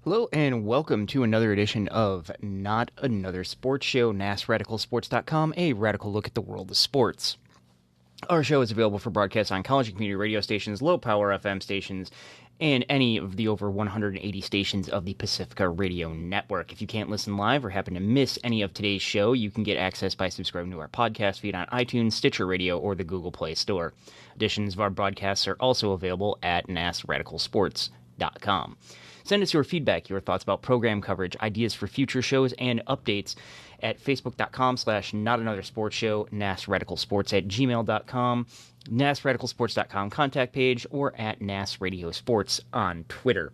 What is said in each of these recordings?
Hello and welcome to another edition of Not Another Sports Show, NASRadicalSports.com, a radical look at the world of sports. Our show is available for broadcast on college and community radio stations, low-power FM stations, and any of the over 180 stations of the Pacifica Radio Network. If you can't listen live or happen to miss any of today's show, you can get access by subscribing to our podcast feed on iTunes, Stitcher Radio, or the Google Play Store. Editions of our broadcasts are also available at NASRadicalSports.com. Send us your feedback, your thoughts about program coverage, ideas for future shows, and updates at facebook.com/notanothersportsshow, nasradicalsports@gmail.com, nasradicalsports.com contact page, or at nasradiosports on Twitter.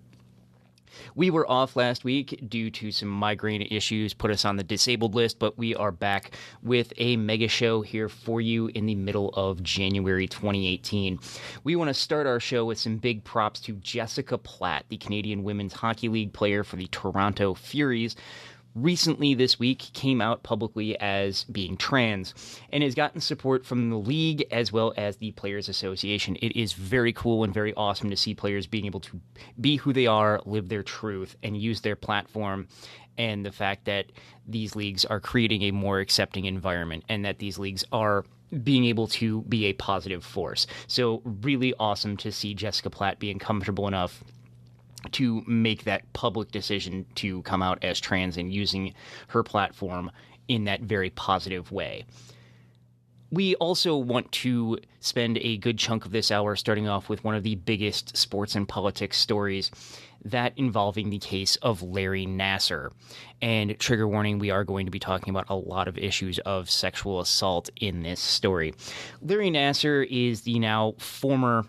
We were off last week due to some migraine issues, put us on the disabled list, but we are back with a mega show here for you in the middle of January 2018. We want to start our show with some big props to Jessica Platt, the Canadian Women's Hockey League player for the Toronto Furies. Recently this week came out publicly as being trans and has gotten support from the league as well as the Players Association. It is very cool and very awesome to see players being able to be who they are, live their truth, and use their platform, and the fact that these leagues are creating a more accepting environment and that these leagues are being able to be a positive force. So really awesome to see Jessica Platt being comfortable enough to make that public decision to come out as trans and using her platform in that very positive way. We also want to spend a good chunk of this hour starting off with one of the biggest sports and politics stories, that involving the case of Larry Nassar. And trigger warning, we are going to be talking about a lot of issues of sexual assault in this story. Larry Nassar is the now former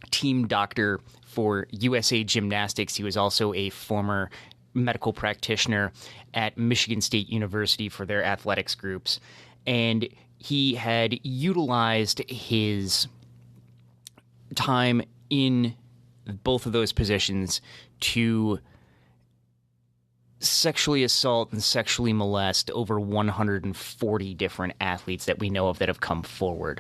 team doctor for USA Gymnastics. He was also a former medical practitioner at Michigan State University for their athletics groups. And he had utilized his time in both of those positions to sexually assault and sexually molest over 140 different athletes that we know of that have come forward.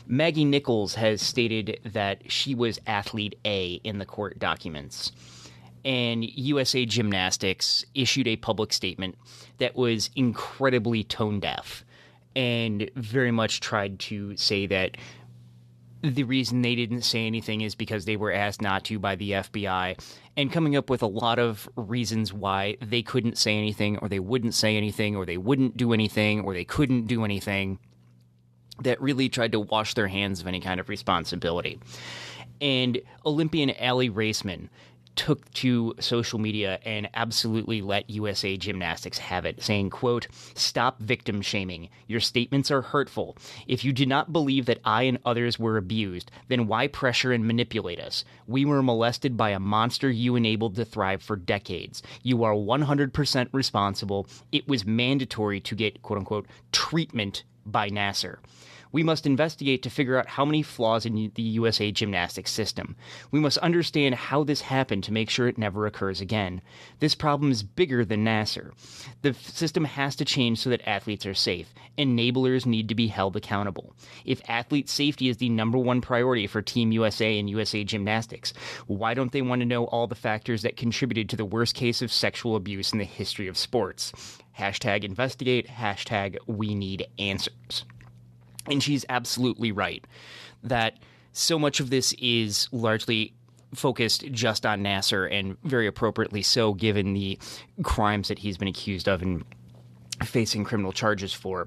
Maggie Nichols has stated that she was athlete A in the court documents, and USA Gymnastics issued a public statement that was incredibly tone deaf and very much tried to say that the reason they didn't say anything is because they were asked not to by the FBI, and coming up with a lot of reasons why they couldn't say anything, or they wouldn't say anything, or they wouldn't do anything, or they couldn't do anything, that really tried to wash their hands of any kind of responsibility. And Olympian Allie Raceman took to social media and absolutely let USA Gymnastics have it, saying, quote, "Stop victim shaming. Your statements are hurtful. If you do not believe that I and others were abused, then why pressure and manipulate us? We were molested by a monster you enabled to thrive for decades. You are 100% responsible. It was mandatory to get, quote unquote, treatment by Nassar. We must investigate to figure out how many flaws in the USA Gymnastics system. We must understand how this happened to make sure it never occurs again. This problem is bigger than Nassar. The system has to change so that athletes are safe. Enablers need to be held accountable. If athlete safety is the number one priority for Team USA and USA Gymnastics, why don't they want to know all the factors that contributed to the worst case of sexual abuse in the history of sports? Hashtag investigate, hashtag we need answers." And she's absolutely right that so much of this is largely focused just on Nassar, and very appropriately so, given the crimes that he's been accused of and facing criminal charges for.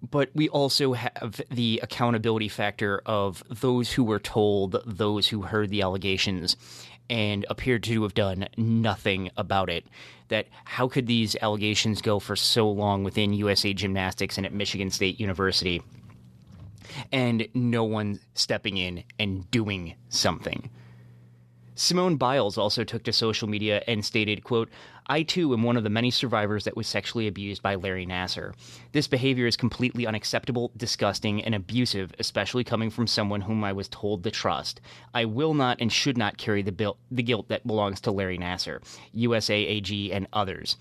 But we also have the accountability factor of those who were told, those who heard the allegations and appeared to have done nothing about it. That how could these allegations go for so long within USA Gymnastics and at Michigan State University and no one stepping in and doing something? Simone Biles also took to social media and stated, quote, "I too am one of the many survivors that was sexually abused by Larry Nassar. This behavior is completely unacceptable, disgusting, and abusive, especially coming from someone whom I was told to trust. I will not and should not carry the guilt that belongs to Larry Nassar, USA AG, and others."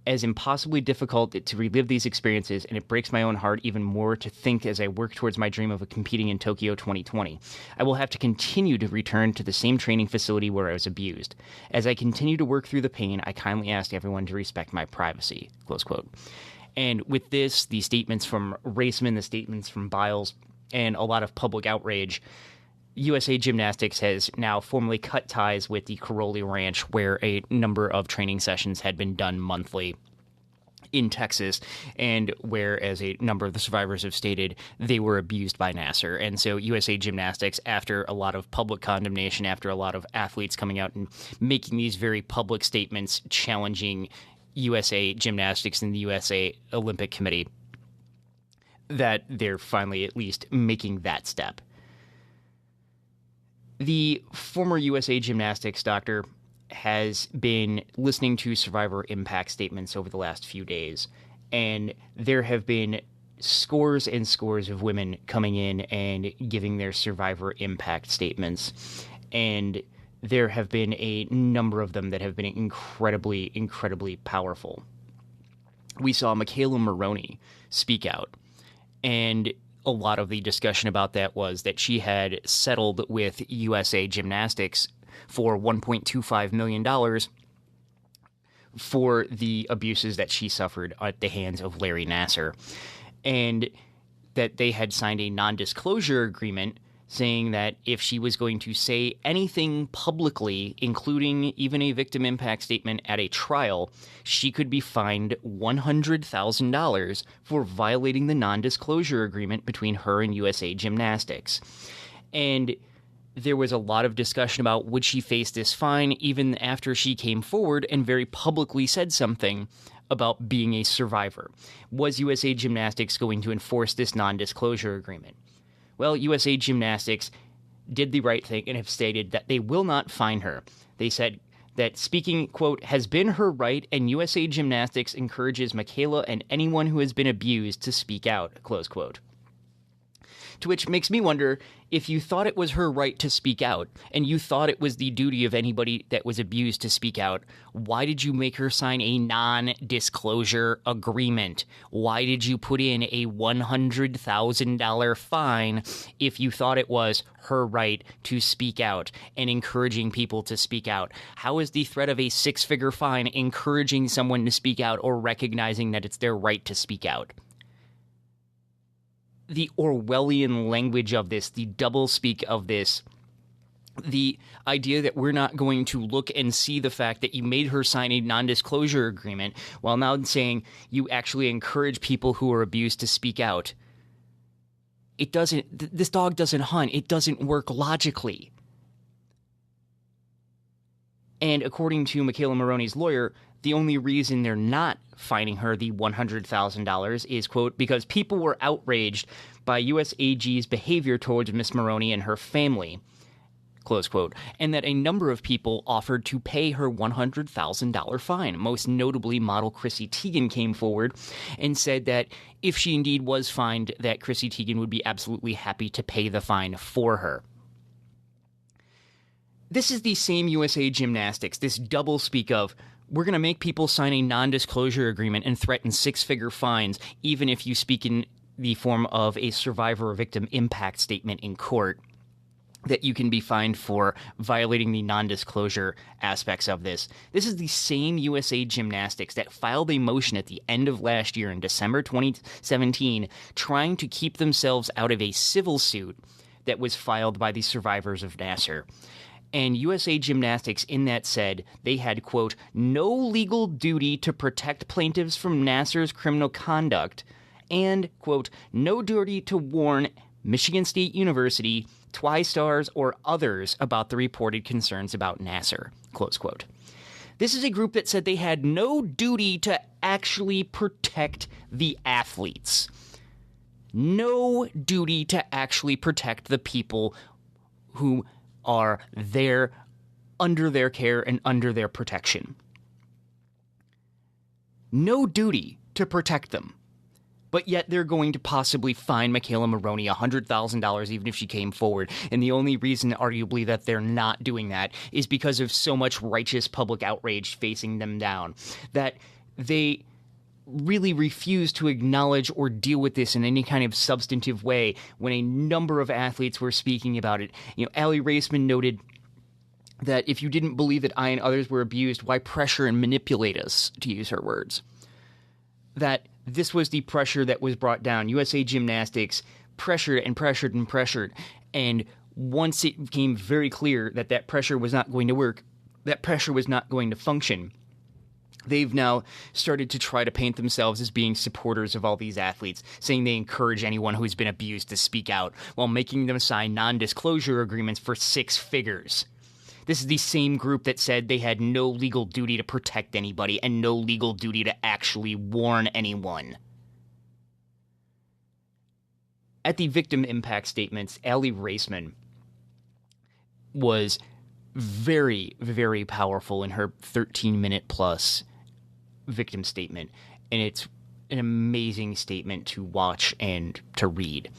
as impossibly difficult to relive these experiences, and it breaks my own heart even more to think as I work towards my dream of competing in Tokyo 2020. I will have to continue to return to the same training facility where I was abused. As I continue to work through the pain, I kindly ask everyone to respect my privacy." Close quote. And with this, the statements from Raceman, the statements from Biles, and a lot of public outrage, USA Gymnastics has now formally cut ties with the Caroli Ranch, where a number of training sessions had been done monthly in Texas, and where, as a number of the survivors have stated, they were abused by Nasser. And so USA Gymnastics, after a lot of public condemnation, after a lot of athletes coming out and making these very public statements challenging USA Gymnastics and the USA Olympic Committee, that they're finally at least making that step. The former USA Gymnastics doctor has been listening to survivor impact statements over the last few days, and there have been scores and scores of women coming in and giving their survivor impact statements, and there have been a number of them that have been incredibly, incredibly powerful. We saw Michaela Maroney speak out, and a lot of the discussion about that was that she had settled with USA Gymnastics for $1.25 million for the abuses that she suffered at the hands of Larry Nasser, and that they had signed a non-disclosure agreement saying that if she was going to say anything publicly, including even a victim impact statement at a trial, she could be fined $100,000 for violating the non-disclosure agreement between her and USA Gymnastics. And there was a lot of discussion about would she face this fine, even after she came forward and very publicly said something about being a survivor. Was USA Gymnastics going to enforce this non-disclosure agreement? Well, USA Gymnastics did the right thing and have stated that they will not fine her. They said that speaking, quote, has been her right, and USA Gymnastics encourages Michaela and anyone who has been abused to speak out, close quote. To which makes me wonder, if you thought it was her right to speak out, and you thought it was the duty of anybody that was abused to speak out, why did you make her sign a non-disclosure agreement? Why did you put in a $100,000 fine if you thought it was her right to speak out and encouraging people to speak out? How is the threat of a six-figure fine encouraging someone to speak out or recognizing that it's their right to speak out? The Orwellian language of this, the doublespeak of this, the idea that we're not going to look and see the fact that you made her sign a non-disclosure agreement while now saying you actually encourage people who are abused to speak out. It doesn't, this dog doesn't hunt. It doesn't work logically. And according to Michaela Maroney's lawyer, the only reason they're not fining her the $100,000 is, quote, because people were outraged by USAG's behavior towards Miss Maroney and her family, close quote, and that a number of people offered to pay her $100,000 fine. Most notably, model Chrissy Teigen came forward and said that if she indeed was fined, that Chrissy Teigen would be absolutely happy to pay the fine for her. This is the same USA Gymnastics, this doublespeak of, we're going to make people sign a non-disclosure agreement and threaten six-figure fines, even if you speak in the form of a survivor or victim impact statement in court, that you can be fined for violating the non-disclosure aspects of this. This is the same USA Gymnastics that filed a motion at the end of last year in December 2017 trying to keep themselves out of a civil suit that was filed by the survivors of Nasser. And USA Gymnastics in that said they had, quote, no legal duty to protect plaintiffs from Nasser's criminal conduct and, quote, no duty to warn Michigan State University, TriStars, or others about the reported concerns about Nasser, close quote. This is a group that said they had no duty to actually protect the athletes. No duty to actually protect the people who are there under their care and under their protection. No duty to protect them. But yet they're going to possibly fine Michaela Maroney $100,000 even if she came forward. And the only reason, arguably, that they're not doing that is because of so much righteous public outrage facing them down. That they really refused to acknowledge or deal with this in any kind of substantive way when a number of athletes were speaking about it. Allie Raceman noted that if you didn't believe that I and others were abused, why pressure and manipulate us, to use her words. That this was the pressure that was brought down. USA Gymnastics pressured and pressured and pressured. And once it became very clear that that pressure was not going to work, that pressure was not going to function, they've now started to try to paint themselves as being supporters of all these athletes, saying they encourage anyone who's been abused to speak out, while making them sign non-disclosure agreements for 6 figures. This is the same group that said they had no legal duty to protect anybody and no legal duty to actually warn anyone. At the victim impact statements, Allie Raceman was very, very powerful in her 13-minute plus victim statement, and it's an amazing statement to watch and to read.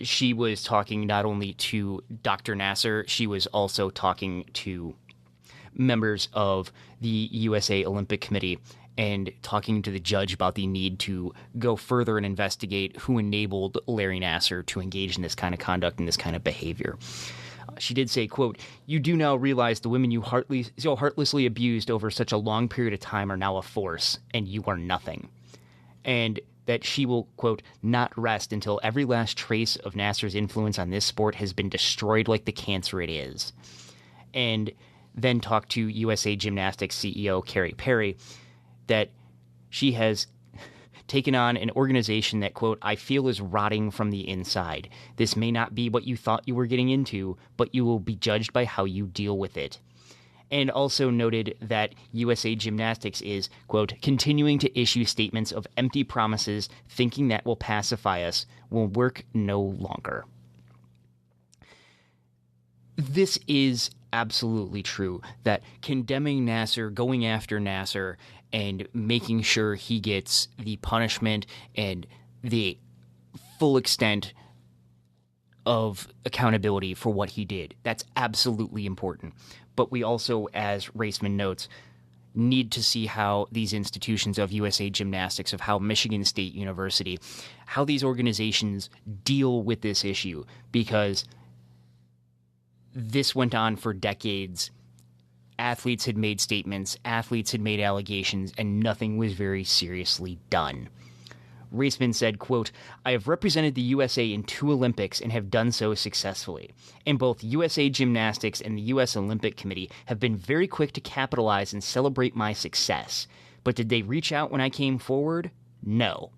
She was talking not only to Dr. Nasser, she was also talking to members of the USA Olympic Committee and talking to the judge about the need to go further and investigate who enabled Larry Nasser to engage in this kind of conduct and this kind of behavior. She did say, quote, "You do now realize the women you so heartlessly abused over such a long period of time are now a force, and you are nothing." And that she will, quote, "not rest until every last trace of Nasser's influence on this sport has been destroyed like the cancer it is." And then talked to USA Gymnastics CEO Carrie Perry that she has taken on an organization that, quote, "I feel is rotting from the inside. This may not be what you thought you were getting into, but you will be judged by how you deal with it." And also noted that USA Gymnastics is, quote, "continuing to issue statements of empty promises, thinking that will pacify us, will work no longer." This is absolutely true, that condemning Nasser, going after Nasser, and making sure he gets the punishment and the full extent of accountability for what he did, that's absolutely important. But we also, as Raceman notes, need to see how these institutions of USA Gymnastics, of how Michigan State University, how these organizations deal with this issue, because this went on for decades. Athletes had made statements, athletes had made allegations, and nothing was very seriously done. Raceman said, quote, "I have represented the USA in 2 Olympics and have done so successfully. And both USA Gymnastics and the U.S. Olympic Committee have been very quick to capitalize and celebrate my success. But did they reach out when I came forward? No.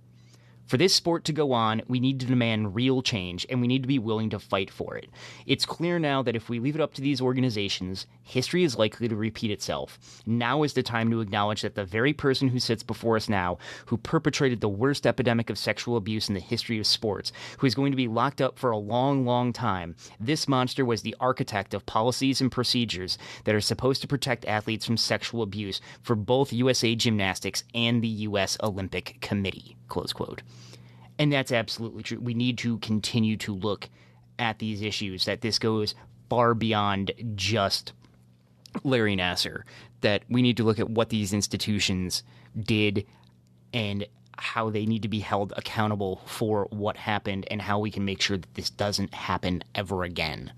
For this sport to go on, we need to demand real change, and we need to be willing to fight for it. It's clear now that if we leave it up to these organizations, history is likely to repeat itself. Now is the time to acknowledge that the very person who sits before us now, who perpetrated the worst epidemic of sexual abuse in the history of sports, who is going to be locked up for a long, long time, this monster was the architect of policies and procedures that are supposed to protect athletes from sexual abuse for both USA Gymnastics and the U.S. Olympic Committee," close quote. And that's absolutely true. We need to continue to look at these issues, that this goes far beyond just Larry Nasser, that we need to look at what these institutions did and how they need to be held accountable for what happened and how we can make sure that this doesn't happen ever again.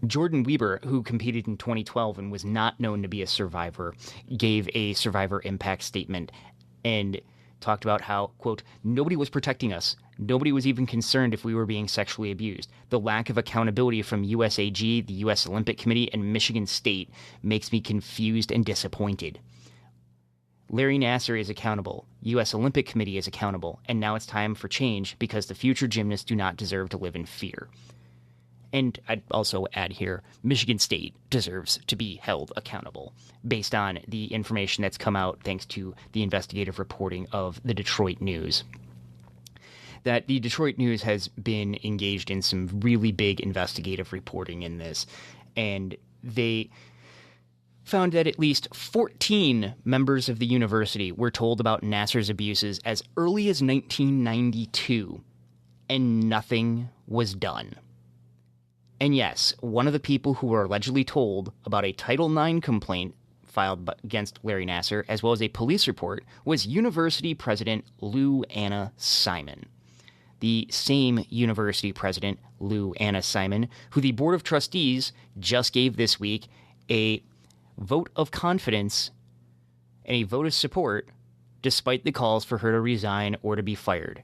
Jordan Weber, who competed in 2012 and was not known to be a survivor, gave a survivor impact statement and talked about how, quote, "nobody was protecting us. Nobody was even concerned if we were being sexually abused. The lack of accountability from USAG, the U.S. Olympic Committee, and Michigan State makes me confused and disappointed. Larry Nasser is accountable. U.S. Olympic Committee is accountable. And now it's time for change because the future gymnasts do not deserve to live in fear." And I'd also add here, Michigan State deserves to be held accountable based on the information that's come out thanks to the investigative reporting of the Detroit News. That the Detroit News has been engaged in some really big investigative reporting in this, and they found that at least 14 members of the university were told about Nasser's abuses as early as 1992, and nothing was done. And yes, one of the people who were allegedly told about a Title IX complaint filed against Larry Nassar, as well as a police report, was university president Lou Anna Simon. The same university president, Lou Anna Simon, who the Board of Trustees just gave this week a vote of confidence and a vote of support despite the calls for her to resign or to be fired.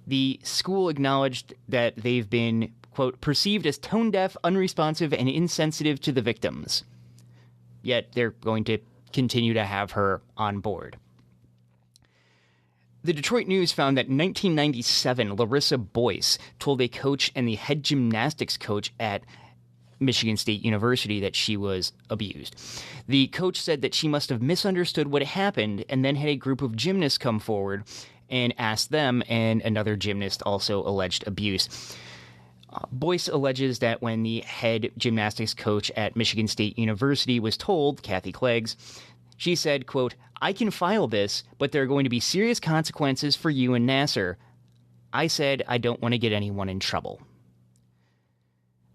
The school acknowledged that they've been, quote, perceived as tone-deaf, unresponsive, and insensitive to the victims. Yet they're going to continue to have her on board. The Detroit News found that in 1997, Larissa Boyce told a coach and the head gymnastics coach at Michigan State University that she was abused. The coach said that she must have misunderstood what happened and then had a group of gymnasts come forward and asked them, and another gymnast also alleged abuse. Boyce alleges that when the head gymnastics coach at Michigan State University was told, Kathy Cleggs, she said, quote, "I can file this, but there are going to be serious consequences for you and Nassar. I said I don't want to get anyone in trouble."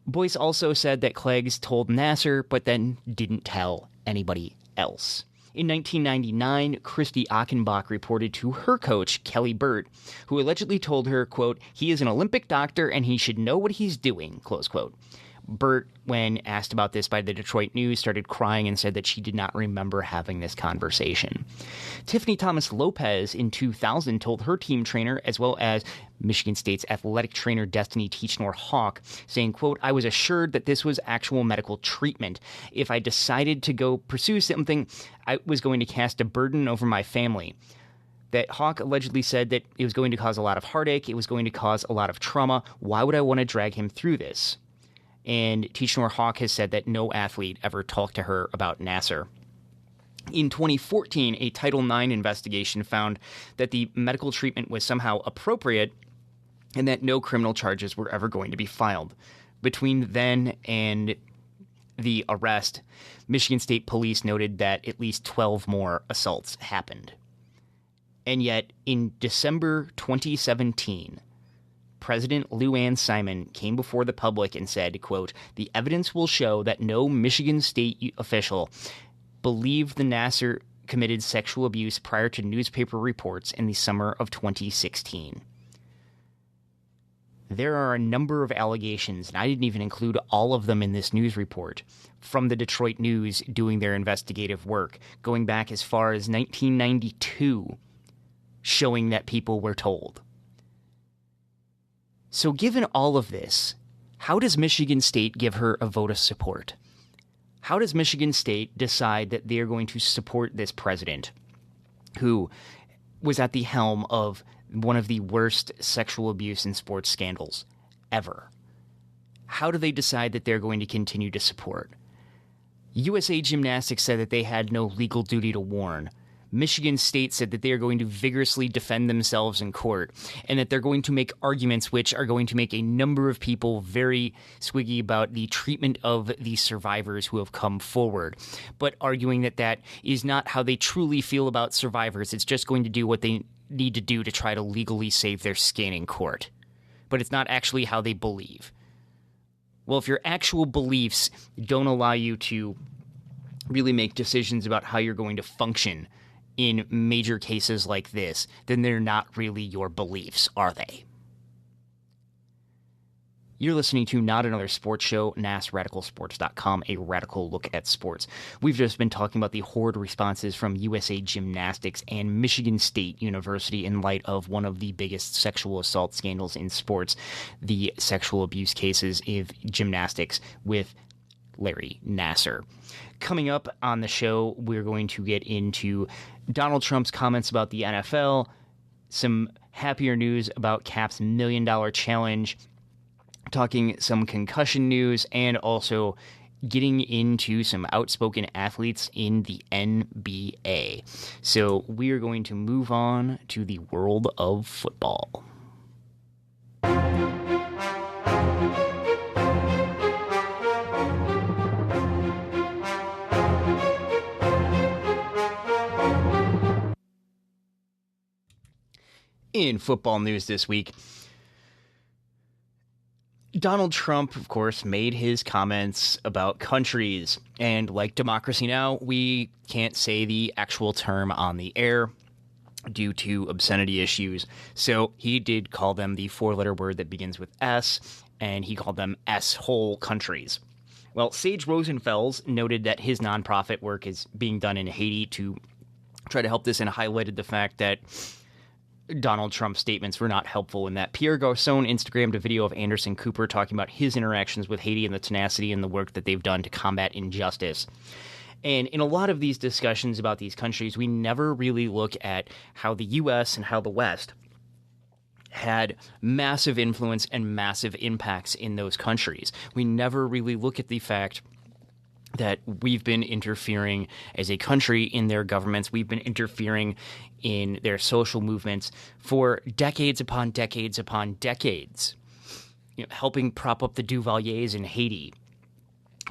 Boyce also said that Cleggs told Nassar, but then didn't tell anybody else. In 1999, Christy Achenbach reported to her coach, Kelly Burt, who allegedly told her, quote, "He is an Olympic doctor and he should know what he's doing," close quote. Burt, when asked about this by the Detroit News, started crying and said that she did not remember having this conversation. Tiffany Thomas Lopez in 2000 told her team trainer, as well as Michigan State's athletic trainer Destiny Teachnor-Hawk, saying, quote, "I was assured that this was actual medical treatment. If I decided to go pursue something, I was going to cast a burden over my family." That Hawk allegedly said that it was going to cause a lot of heartache, it was going to cause a lot of trauma. Why would I want to drag him through this? And Teachnor-Hawk has said that no athlete ever talked to her about Nassar. In 2014, a Title IX investigation found that the medical treatment was somehow appropriate and that no criminal charges were ever going to be filed. Between then and the arrest, Michigan State Police noted that at least 12 more assaults happened. And yet, in December 2017, President Lou Anna Simon came before the public and said, quote, "The evidence will show that no Michigan State official believed the Nassar committed sexual abuse prior to newspaper reports in the summer of 2016. There are a number of allegations, and I didn't even include all of them in this news report, from the Detroit News doing their investigative work, going back as far as 1992, showing that people were told. So given all of this, how does Michigan State give her a vote of support? How does Michigan State decide that they're going to support this president who was at the helm of one of the worst sexual abuse in sports scandals ever? How do they decide that they're going to continue to support? USA Gymnastics said that they had no legal duty to warn. Michigan State said that they are going to vigorously defend themselves in court and that they're going to make arguments which are going to make a number of people very swiggy about the treatment of the survivors who have come forward, but arguing that that is not how they truly feel about survivors. It's just going to do what they need to do to try to legally save their skin in court. But it's not actually how they believe. Well, if your actual beliefs don't allow you to really make decisions about how you're going to function in major cases like this, then they're not really your beliefs, are they? You're listening to Not Another Sports Show, NASRadicalSports.com, a radical look at sports. We've just been talking about the horrid responses from USA Gymnastics and Michigan State University in light of one of the biggest sexual assault scandals in sports, the sexual abuse cases of gymnastics with Larry Nassar. Coming up on the show, we're going to get into Donald Trump's comments about the NFL, some happier news about Cap's $1 million challenge, talking some concussion news, and also getting into some outspoken athletes in the NBA. So we are going to move on to the world of football. In football news this week, Donald Trump, of course, made his comments about countries, and like Democracy Now!, we can't say the actual term on the air due to obscenity issues, so he did call them the four-letter word that begins with S, and he called them S-hole countries. Well, Sage Rosenfels noted that his nonprofit work is being done in Haiti to try to help this, and highlighted the fact that Donald Trump's statements were not helpful, in that Pierre Garcon Instagrammed a video of Anderson Cooper talking about his interactions with Haiti and the tenacity and the work that they've done to combat injustice. And in a lot of these discussions about these countries, we never really look at how the U.S. and how the West had massive influence and massive impacts in those countries. We never really look at the fact that we've been interfering as a country in their governments. We've been interfering in their social movements for decades upon decades upon decades, helping prop up the Duvaliers in Haiti,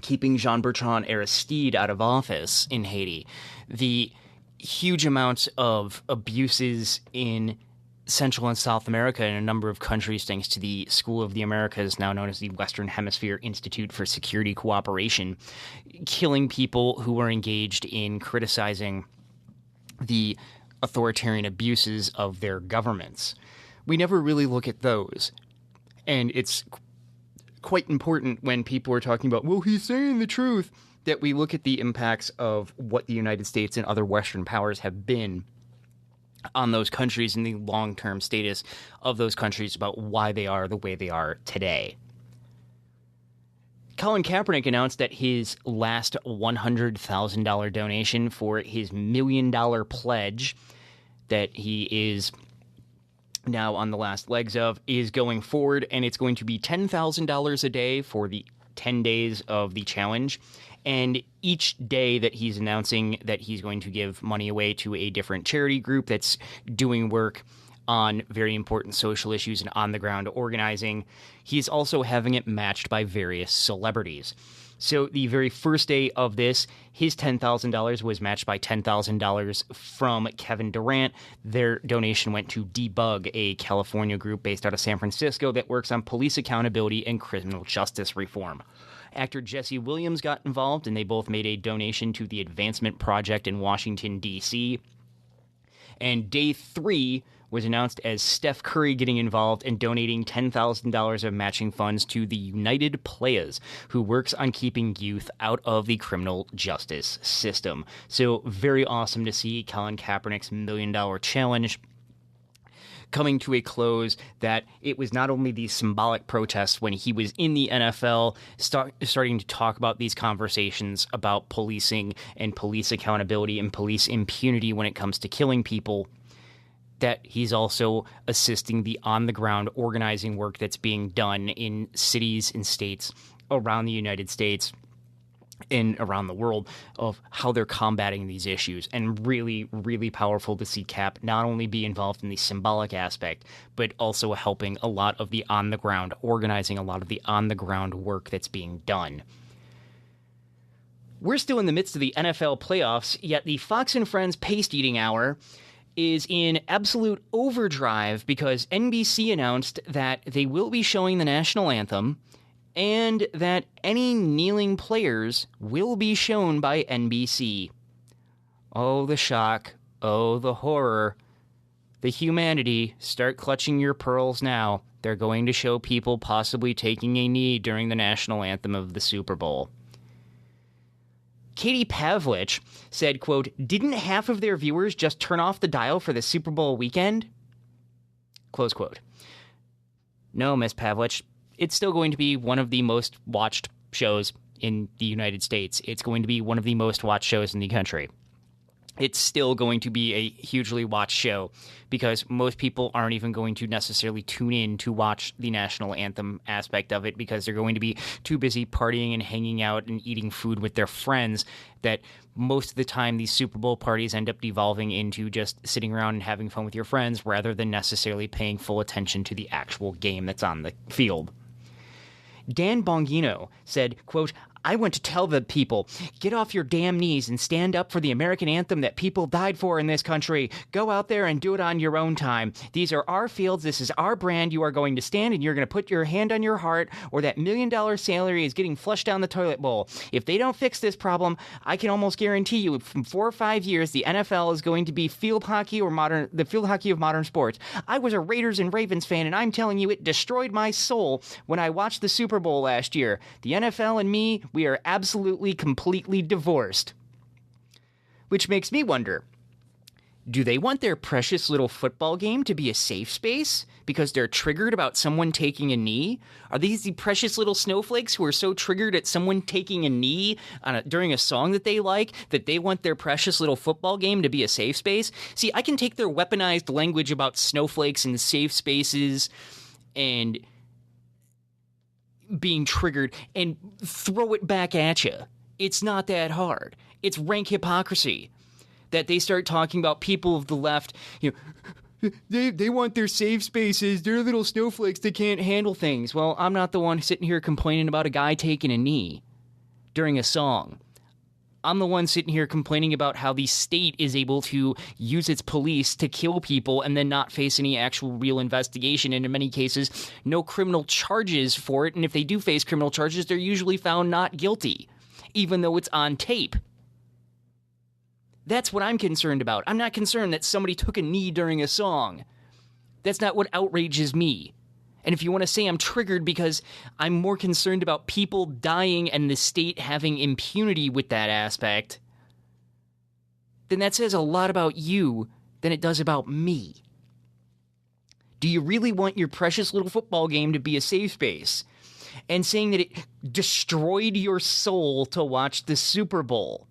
keeping Jean-Bertrand Aristide out of office in Haiti, the huge amounts of abuses in Central and South America and a number of countries, thanks to the School of the Americas, now known as the Western Hemisphere Institute for Security Cooperation, killing people who were engaged in criticizing the authoritarian abuses of their governments. We never really look at those. And it's quite important when people are talking about, well, he's saying the truth, that we look at the impacts of what the United States and other Western powers have been on those countries and the long-term status of those countries, about why they are the way they are today. Colin Kaepernick announced that his last $100,000 donation for his $1 million pledge that he is now on the last legs of is going forward, and it's going to be $10,000 a day for the 10 days of the challenge. And each day that he's announcing that he's going to give money away to a different charity group that's doing work on very important social issues and on-the-ground organizing, he's also having it matched by various celebrities. So the very first day of this, his $10,000 was matched by $10,000 from Kevin Durant. Their donation went to Debug, a California group based out of San Francisco that works on police accountability and criminal justice reform. Actor Jesse Williams got involved, and they both made a donation to the Advancement Project in Washington, D.C. And day 3 was announced as Steph Curry getting involved and donating $10,000 of matching funds to the United Players, who works on keeping youth out of the criminal justice system. So very awesome to see Colin Kaepernick's $1 million challenge coming to a close, that it was not only these symbolic protests when he was in the NFL starting to talk about these conversations about policing and police accountability and police impunity when it comes to killing people, that he's also assisting the on-the-ground organizing work that's being done in cities and states around the United States and around the world of how they're combating these issues. And really, really powerful to see Cap not only be involved in the symbolic aspect, but also helping a lot of the on-the-ground organizing, a lot of the on-the-ground work that's being done. We're still in the midst of the NFL playoffs, yet the Fox and Friends Paste Eating Hour is in absolute overdrive because NBC announced that they will be showing the national anthem and that any kneeling players will be shown by NBC. Oh, the shock. Oh, the horror. The humanity. Start clutching your pearls now. They're going to show people possibly taking a knee during the national anthem of the Super Bowl. Katie Pavlich said, quote, "Didn't half of their viewers just turn off the dial for the Super Bowl weekend?" Close quote. No, Miss Pavlich. It's still going to be one of the most watched shows in the United States. It's going to be one of the most watched shows in the country. It's still going to be a hugely watched show because most people aren't even going to necessarily tune in to watch the national anthem aspect of it because they're going to be too busy partying and hanging out and eating food with their friends, that most of the time these Super Bowl parties end up devolving into just sitting around and having fun with your friends rather than necessarily paying full attention to the actual game that's on the field. Dan Bongino said, quote, I want to tell the people, get off your damn knees and stand up for the American anthem that people died for in this country. Go out there and do it on your own time. These are our fields. This is our brand. You are going to stand and you're going to put your hand on your heart, or that $1 million salary is getting flushed down the toilet bowl. If they don't fix this problem, I can almost guarantee you from 4 or 5 years, the NFL is going to be field hockey or the field hockey of modern sports. I was a Raiders and Ravens fan, and I'm telling you, it destroyed my soul when I watched the Super Bowl last year. The NFL and me, we are absolutely, completely divorced. Which makes me wonder, do they want their precious little football game to be a safe space because they're triggered about someone taking a knee? Are these the precious little snowflakes who are so triggered at someone taking a knee during a song that they like that they want their precious little football game to be a safe space? See, I can take their weaponized language about snowflakes and safe spaces and being triggered and throw it back at you. It's not that hard. It's rank hypocrisy that they start talking about people of the left, they want their safe spaces. They're little snowflakes. They can't handle things. Well, I'm not the one sitting here complaining about a guy taking a knee during a song. I'm the one sitting here complaining about how the state is able to use its police to kill people and then not face any actual real investigation, and in many cases, no criminal charges for it. And if they do face criminal charges, they're usually found not guilty, even though it's on tape. That's what I'm concerned about. I'm not concerned that somebody took a knee during a song. That's not what outrages me. And if you want to say I'm triggered because I'm more concerned about people dying and the state having impunity with that aspect, then that says a lot about you than it does about me. Do you really want your precious little football game to be a safe space? And saying that it destroyed your soul to watch the Super Bowl.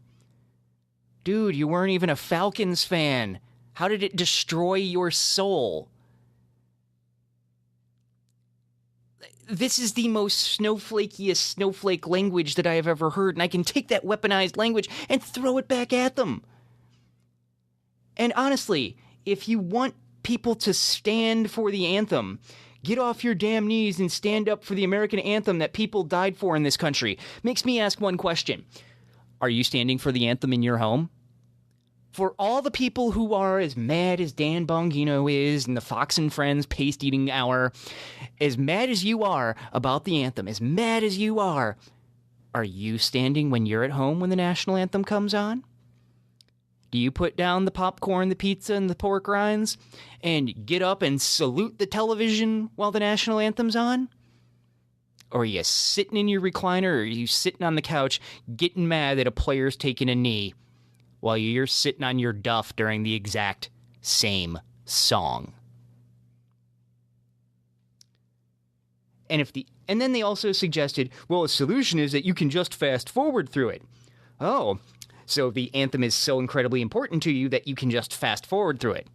Dude, you weren't even a Falcons fan. How did it destroy your soul? This is the most snowflakiest snowflake language that I have ever heard, and I can take that weaponized language and throw it back at them. And honestly, if you want people to stand for the anthem, get off your damn knees and stand up for the American anthem that people died for in this country. Makes me ask one question. Are you standing for the anthem in your home? For all the people who are as mad as Dan Bongino is and the Fox and Friends paste-eating hour, as mad as you are about the anthem, as mad as you are you standing when you're at home when the national anthem comes on? Do you put down the popcorn, the pizza, and the pork rinds and get up and salute the television while the national anthem's on? Or are you sitting in your recliner, or are you sitting on the couch getting mad that a player's taking a knee while you're sitting on your duff during the exact same song? And then they also suggested, well, a solution is that you can just fast forward through it. Oh, so the anthem is so incredibly important to you that you can just fast forward through it.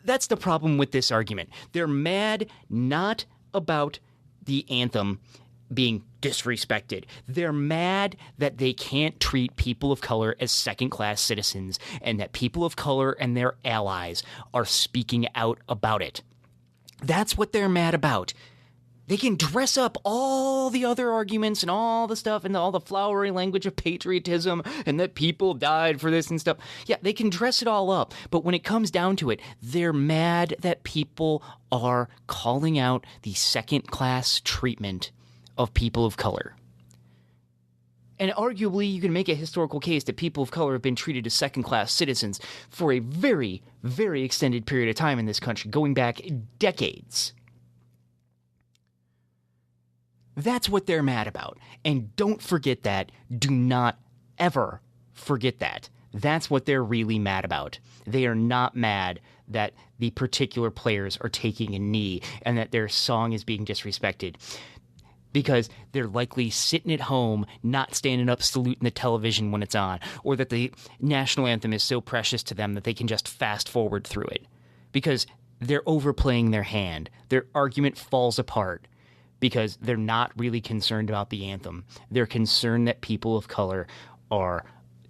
That's the problem with this argument. They're mad not about the anthem being disrespected. They're mad that they can't treat people of color as second-class citizens and that people of color and their allies are speaking out about it. That's what they're mad about. They can dress up all the other arguments and all the stuff and all the flowery language of patriotism and that people died for this and stuff. Yeah, they can dress it all up. But when it comes down to it, they're mad that people are calling out the second-class treatment of people of color. And arguably, you can make a historical case that people of color have been treated as second-class citizens for a very, very extended period of time in this country, going back decades. That's what they're mad about. And don't forget that. Do not ever forget that. That's what they're really mad about. They are not mad that the particular players are taking a knee and that their song is being disrespected, because they're likely sitting at home, not standing up, saluting the television when it's on, or that the national anthem is so precious to them that they can just fast forward through it, because they're overplaying their hand. Their argument falls apart because they're not really concerned about the anthem. They're concerned that people of color are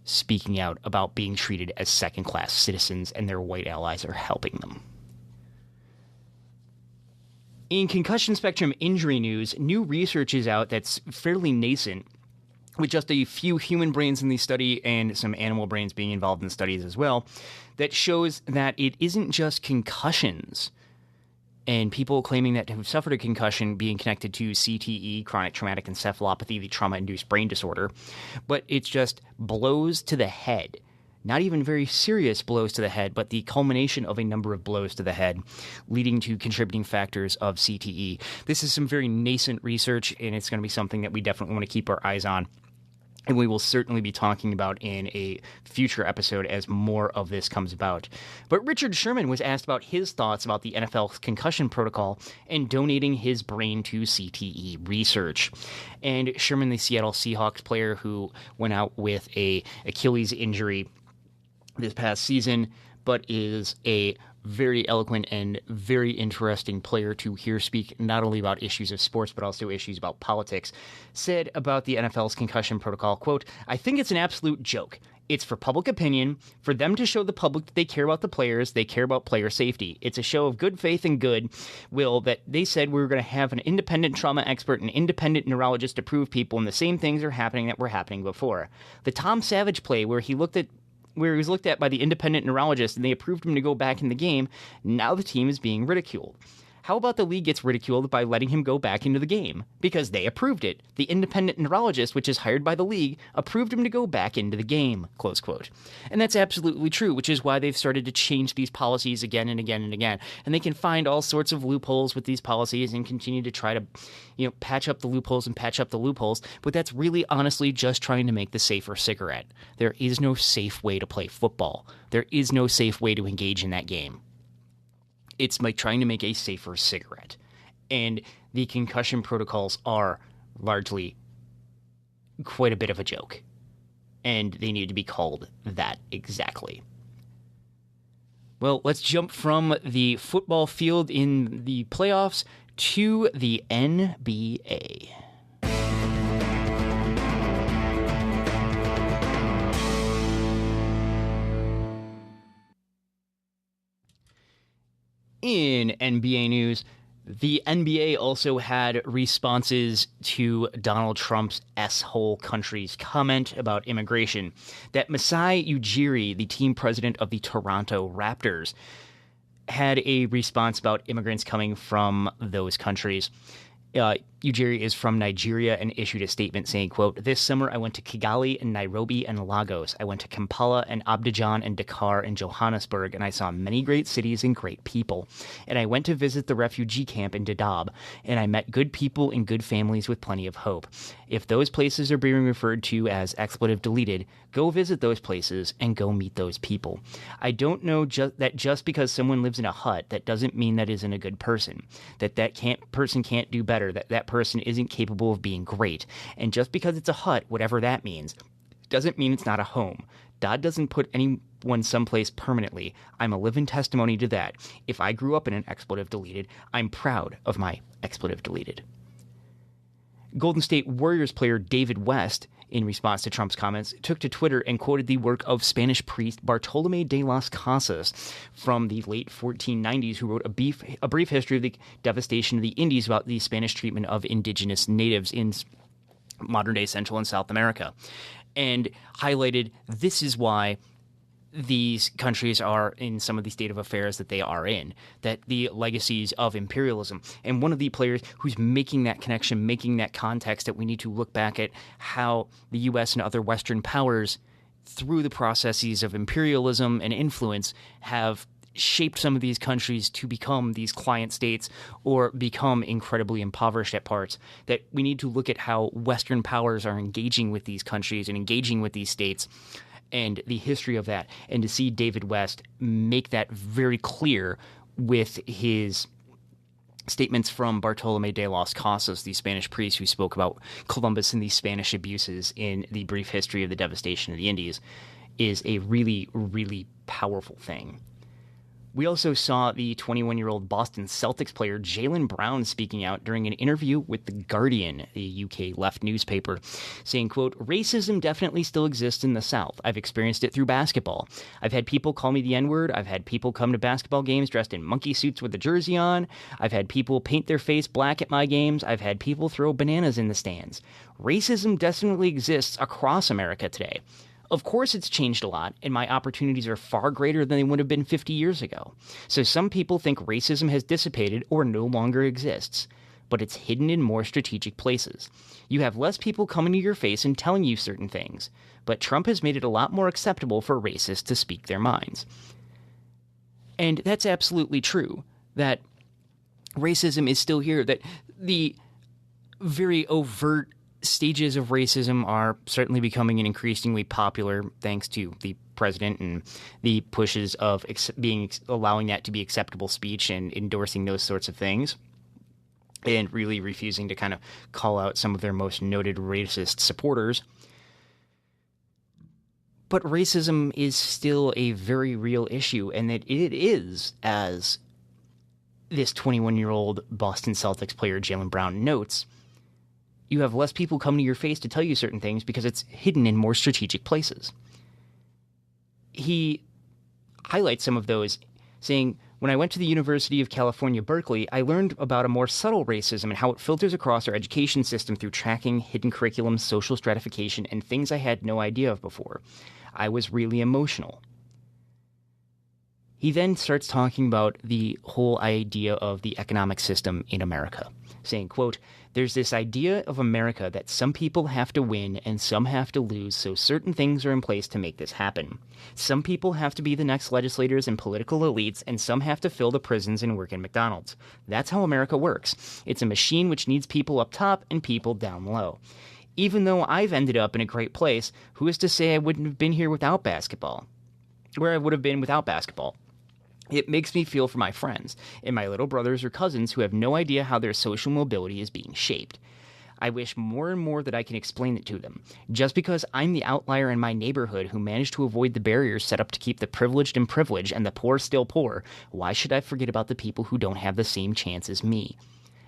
speaking out about being treated as second-class citizens and their white allies are helping them. In concussion spectrum injury news, new research is out that's fairly nascent, with just a few human brains in the study and some animal brains being involved in the studies as well, that shows that it isn't just concussions and people claiming that have suffered a concussion being connected to CTE, chronic traumatic encephalopathy, the trauma-induced brain disorder, but it's just blows to the head. Not even very serious blows to the head, but the culmination of a number of blows to the head, leading to contributing factors of CTE. This is some very nascent research, and it's going to be something that we definitely want to keep our eyes on. And we will certainly be talking about in a future episode as more of this comes about. But Richard Sherman was asked about his thoughts about the NFL's concussion protocol and donating his brain to CTE research. And Sherman, the Seattle Seahawks player who went out with a Achilles injury this past season, but is a very eloquent and very interesting player to hear speak not only about issues of sports but also issues about politics, said about the NFL's concussion protocol, quote, "I think it's an absolute joke. It's for public opinion, for them to show the public that they care about the players, they care about player safety. It's a show of good faith and goodwill that they said we were going to have an independent trauma expert, an independent neurologist to prove people, and the same things are happening that were happening before. The Tom Savage play where he was looked at by the independent neurologist and they approved him to go back in the game, now the team is being ridiculed. How about the league gets ridiculed by letting him go back into the game? Because they approved it. The independent neurologist, which is hired by the league, approved him to go back into the game," close quote. And that's absolutely true, which is why they've started to change these policies again and again and again. And they can find all sorts of loopholes with these policies and continue to try to, patch up the loopholes and patch up the loopholes. But that's really honestly just trying to make the safer cigarette. There is no safe way to play football. There is no safe way to engage in that game. It's like trying to make a safer cigarette. And the concussion protocols are largely quite a bit of a joke. And they need to be called that exactly. Well, let's jump from the football field in the playoffs to the NBA. In NBA news, the NBA also had responses to Donald Trump's S-hole country's comment about immigration. That Masai Ujiri, the team president of the Toronto Raptors, had a response about immigrants coming from those countries. Ujiri is from Nigeria and issued a statement saying, quote, "This summer I went to Kigali and Nairobi and Lagos. I went to Kampala and Abidjan and Dakar and Johannesburg, and I saw many great cities and great people. And I went to visit the refugee camp in Dadaab, and I met good people and good families with plenty of hope. If those places are being referred to as expletive deleted, go visit those places and go meet those people. I don't know that just because someone lives in a hut, that doesn't mean that isn't a good person, that person can't do better, that person isn't capable of being great. And just because it's a hut, whatever that means, doesn't mean it's not a home. God doesn't put anyone someplace permanently. I'm a living testimony to that. If I grew up in an expletive deleted, I'm proud of my expletive deleted." Golden State Warriors player David West, in response to Trump's comments, took to Twitter and quoted the work of Spanish priest Bartolomé de las Casas from the late 1490s, who wrote a brief history of the devastation of the Indies about the Spanish treatment of indigenous natives in modern-day Central and South America, and highlighted this is why these countries are in some of the state of affairs that they are in, that the legacies of imperialism. And one of the players who's making that connection, making that context, that we need to look back at how the U.S. and other Western powers, through the processes of imperialism and influence, have shaped some of these countries to become these client states or become incredibly impoverished at parts, that we need to look at how Western powers are engaging with these countries and engaging with these states and the history of that, and to see David West make that very clear with his statements from Bartolomé de las Casas, the Spanish priest who spoke about Columbus and the Spanish abuses in the brief history of the devastation of the Indies, is a really, really powerful thing. We also saw the 21-year-old Boston Celtics player Jaylen Brown speaking out during an interview with The Guardian, the UK left newspaper, saying, quote, "Racism definitely still exists in the South. I've experienced it through basketball. I've had people call me the N-word. I've had people come to basketball games dressed in monkey suits with a jersey on. I've had people paint their face black at my games. I've had people throw bananas in the stands. Racism definitely exists across America today. Of course it's changed a lot, and my opportunities are far greater than they would have been 50 years ago. So some people think racism has dissipated or no longer exists, but it's hidden in more strategic places. You have less people coming to your face and telling you certain things, but Trump has made it a lot more acceptable for racists to speak their minds." And that's absolutely true, that racism is still here, that the very overt stages of racism are certainly becoming increasingly popular thanks to the president and the pushes of allowing that to be acceptable speech and endorsing those sorts of things, and really refusing to kind of call out some of their most noted racist supporters. But racism is still a very real issue, and that it is, as this 21-year-old Boston Celtics player Jaylen Brown notes, you have less people coming to your face to tell you certain things because it's hidden in more strategic places. He highlights some of those, saying, "When I went to the University of California, Berkeley, I learned about a more subtle racism and how it filters across our education system through tracking, hidden curriculum, social stratification, and things I had no idea of before. I was really emotional." He then starts talking about the whole idea of the economic system in America, saying, quote, "There's this idea of America that some people have to win and some have to lose, so certain things are in place to make this happen. Some people have to be the next legislators and political elites, and some have to fill the prisons and work in McDonald's. That's how America works. It's a machine which needs people up top and people down low. Even though I've ended up in a great place, who is to say I wouldn't have been here without basketball? Where I would have been without basketball. It makes me feel for my friends and my little brothers or cousins who have no idea how their social mobility is being shaped. I wish more and more that I can explain it to them. Just because I'm the outlier in my neighborhood who managed to avoid the barriers set up to keep the privileged in privilege and the poor still poor, why should I forget about the people who don't have the same chance as me?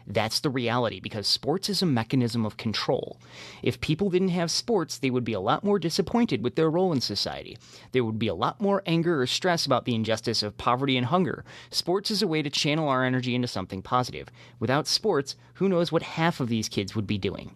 That's the reality, because sports is a mechanism of control. If people didn't have sports, they would be a lot more disappointed with their role in society. There would be a lot more anger or stress about the injustice of poverty and hunger. Sports is a way to channel our energy into something positive. Without sports, who knows what half of these kids would be doing?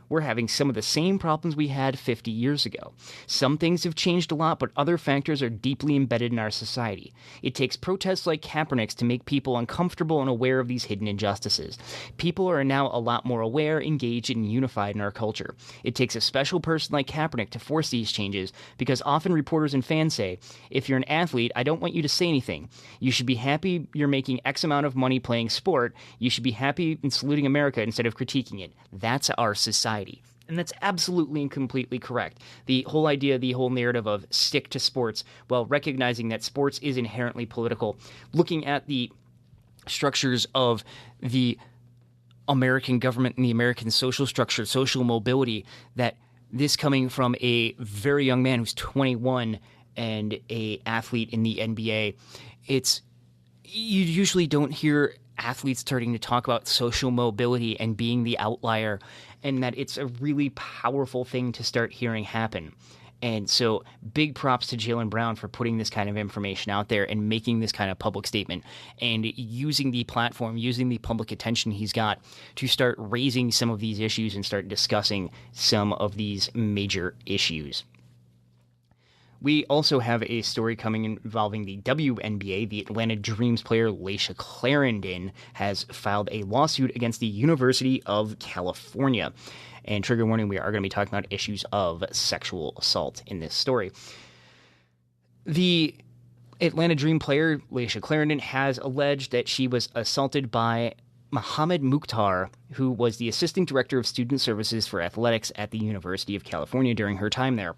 We're having some of the same problems we had 50 years ago. Some things have changed a lot, but other factors are deeply embedded in our society. It takes protests like Kaepernick's to make people uncomfortable and aware of these hidden injustices. People are now a lot more aware, engaged, and unified in our culture. It takes a special person like Kaepernick to force these changes, because often reporters and fans say, if you're an athlete, I don't want you to say anything. You should be happy you're making X amount of money playing sport. You should be happy in saluting America instead of critiquing it. That's our society. And that's absolutely and completely correct. The whole idea, the whole narrative of stick to sports, while recognizing that sports is inherently political, looking at the structures of the American government and the American social structure, social mobility, that this coming from a very young man who's 21 and a athlete in the NBA, you usually don't hear athletes starting to talk about social mobility and being the outlier, and that it's a really powerful thing to start hearing happen. And so big props to Jaylen Brown for putting this kind of information out there and making this kind of public statement and using the platform, using the public attention he's got to start raising some of these issues and start discussing some of these major issues. We also have a story coming involving the WNBA. The Atlanta Dreams player Laysha Clarendon has filed a lawsuit against the University of California. And trigger warning, we are going to be talking about issues of sexual assault in this story. The Atlanta Dream player Laysha Clarendon has alleged that she was assaulted by Mohammed Mukhtar, who was the assistant director of student services for athletics at the University of California during her time there.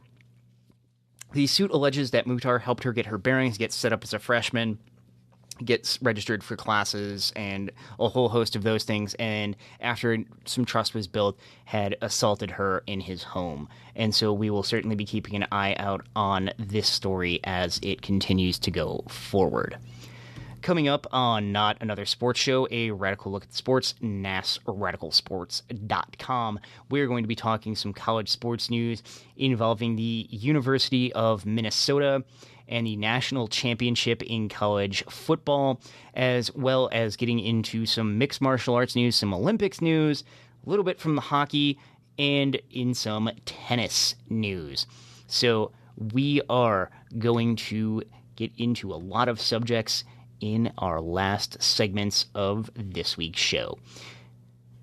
The suit alleges that Mukhtar helped her get her bearings, get set up as a freshman, get registered for classes, and a whole host of those things, and after some trust was built, had assaulted her in his home. And so we will certainly be keeping an eye out on this story as it continues to go forward. Coming up on Not Another Sports Show, a radical look at sports, NASRadicalsports.com. We're going to be talking some college sports news involving the University of Minnesota and the national championship in college football, as well as getting into some mixed martial arts news, some Olympics news, a little bit from the hockey, and in some tennis news. So we are going to get into a lot of subjects in our last segments of this week's show.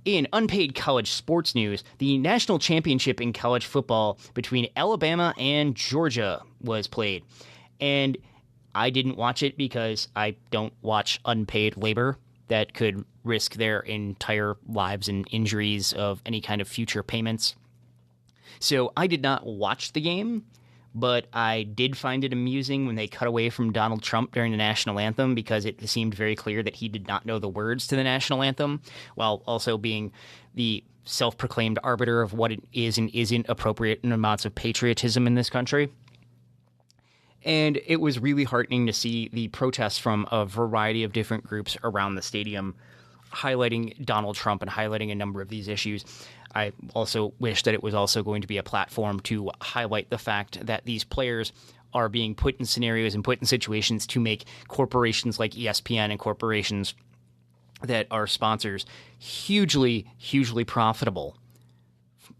In unpaid college sports news, the national championship in college football between Alabama and Georgia was played. And I didn't watch it because I don't watch unpaid labor that could risk their entire lives and injuries of any kind of future payments. So I did not watch the game, but I did find it amusing when they cut away from Donald Trump during the national anthem because it seemed very clear that he did not know the words to the national anthem, while also being the self-proclaimed arbiter of what it is and isn't appropriate in amounts of patriotism in this country. And it was really heartening to see the protests from a variety of different groups around the stadium highlighting Donald Trump and highlighting a number of these issues. I also wish that it was also going to be a platform to highlight the fact that these players are being put in scenarios and put in situations to make corporations like ESPN and corporations that are sponsors hugely, hugely profitable.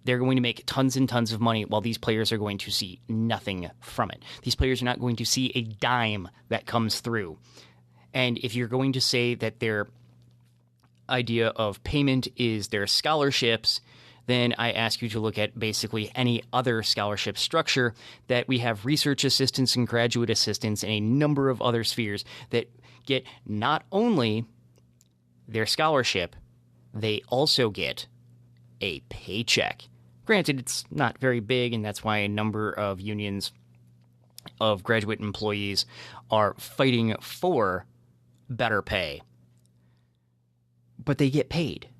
They're going to make tons and tons of money while these players are going to see nothing from it. These players are not going to see a dime that comes through. And if you're going to say that their idea of payment is their scholarships, then I ask you to look at basically any other scholarship structure that we have research assistants and graduate assistants and a number of other spheres that get not only their scholarship, they also get a paycheck. Granted, it's not very big, and that's why a number of unions of graduate employees are fighting for better pay. But they get paid.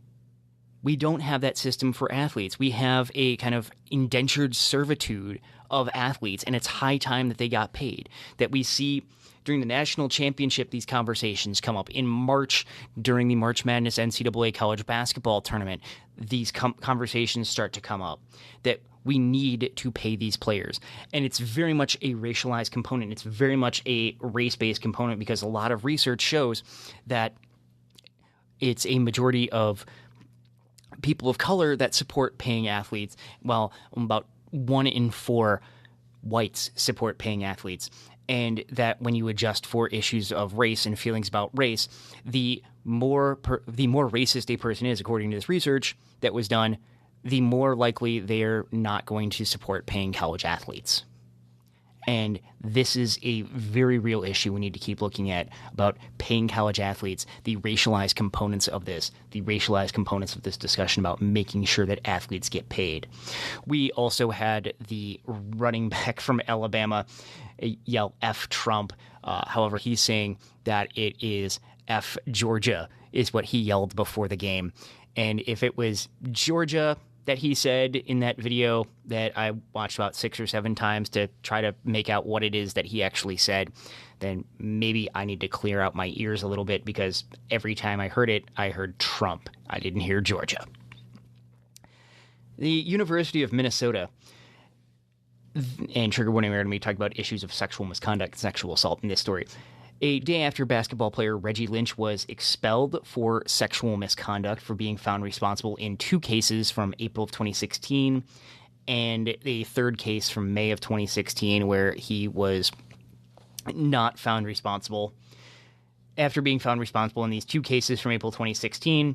We don't have that system for athletes. We have a kind of indentured servitude of athletes, and it's high time that they got paid. That we see during the national championship, these conversations come up. In March, during the March Madness NCAA college basketball tournament, these conversations start to come up. That we need to pay these players. And it's very much a racialized component. It's very much a race-based component because a lot of research shows that it's a majority of people of color that support paying athletes, while about 1 in 4 whites support paying athletes. And that when you adjust for issues of race and feelings about race, the more racist a person is, according to this research that was done, the more likely they're not going to support paying college athletes. And this is a very real issue we need to keep looking at about paying college athletes, the racialized components of this, the racialized components of this discussion about making sure that athletes get paid. We also had the running back from Alabama yell F Trump. However, he's saying that it is F Georgia is what he yelled before the game. And if it was Georgia that he said in that video that I watched about 6 or 7 times to try to make out what it is that he actually said, then maybe I need to clear out my ears a little bit because every time I heard it, I heard Trump. I didn't hear Georgia. The University of Minnesota, and trigger warning, we're going to be talking about issues of sexual misconduct and sexual assault in this story. A day after basketball player Reggie Lynch was expelled for sexual misconduct for being found responsible in 2 cases from April of 2016 and a third case from May of 2016 where he was not found responsible. After being found responsible in these 2 cases from April 2016,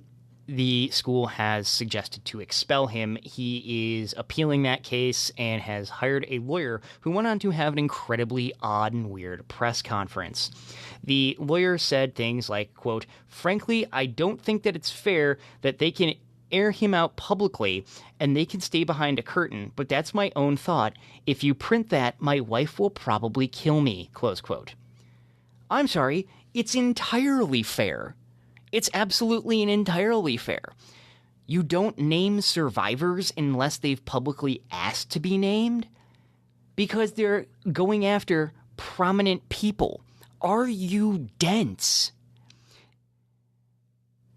the school has suggested to expel him. He is appealing that case and has hired a lawyer who went on to have an incredibly odd and weird press conference. The lawyer said things like, quote, "Frankly, I don't think that it's fair that they can air him out publicly and they can stay behind a curtain, but that's my own thought. If you print that, my wife will probably kill me," close quote. I'm sorry, it's entirely fair. It's absolutely and entirely fair. You don't name survivors unless they've publicly asked to be named because they're going after prominent people, are you dense?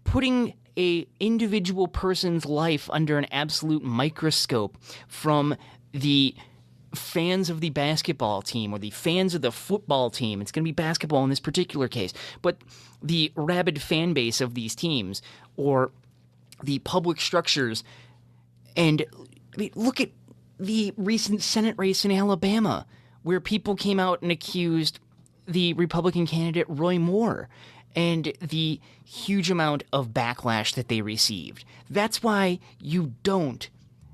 Putting a individual person's life under an absolute microscope, from the fans of the basketball team or the fans of the football team. It's going to be basketball in this particular case, but the rabid fan base of these teams, or the public structures. And I mean, look at the recent Senate race in Alabama, where people came out and accused the Republican candidate Roy Moore, and the huge amount of backlash that they received. That's why you don't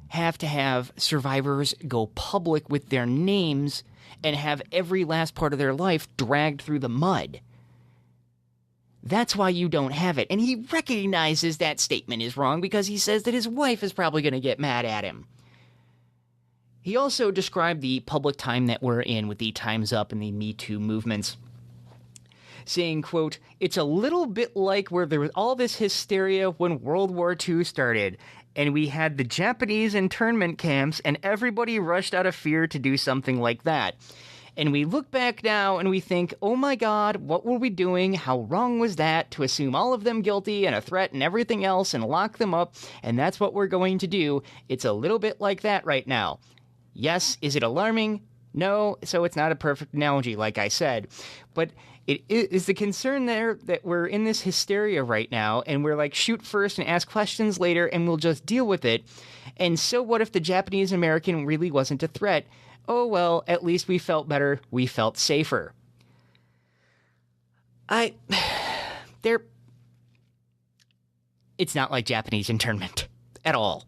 have to have survivors go public with their names and have every last part of their life dragged through the mud. That's why you don't have it. And he recognizes that statement is wrong because he says that his wife is probably going to get mad at him. He also described the public time that we're in with the Time's Up and the Me Too movements, saying, quote, "It's a little bit like where there was all this hysteria when World War II started, and we had the Japanese internment camps, and everybody rushed out of fear to do something like that. And we look back now and we think, oh my God, what were we doing? How wrong was that to assume all of them guilty and a threat and everything else and lock them up? And that's what we're going to do. It's a little bit like that right now. Yes, is it alarming? No, so it's not a perfect analogy, like I said. But it is the concern there that we're in this hysteria right now, and we're like, shoot first and ask questions later, and we'll just deal with it. And so what if the Japanese American really wasn't a threat? Oh, well, at least we felt better. We felt safer. It's not like Japanese internment at all.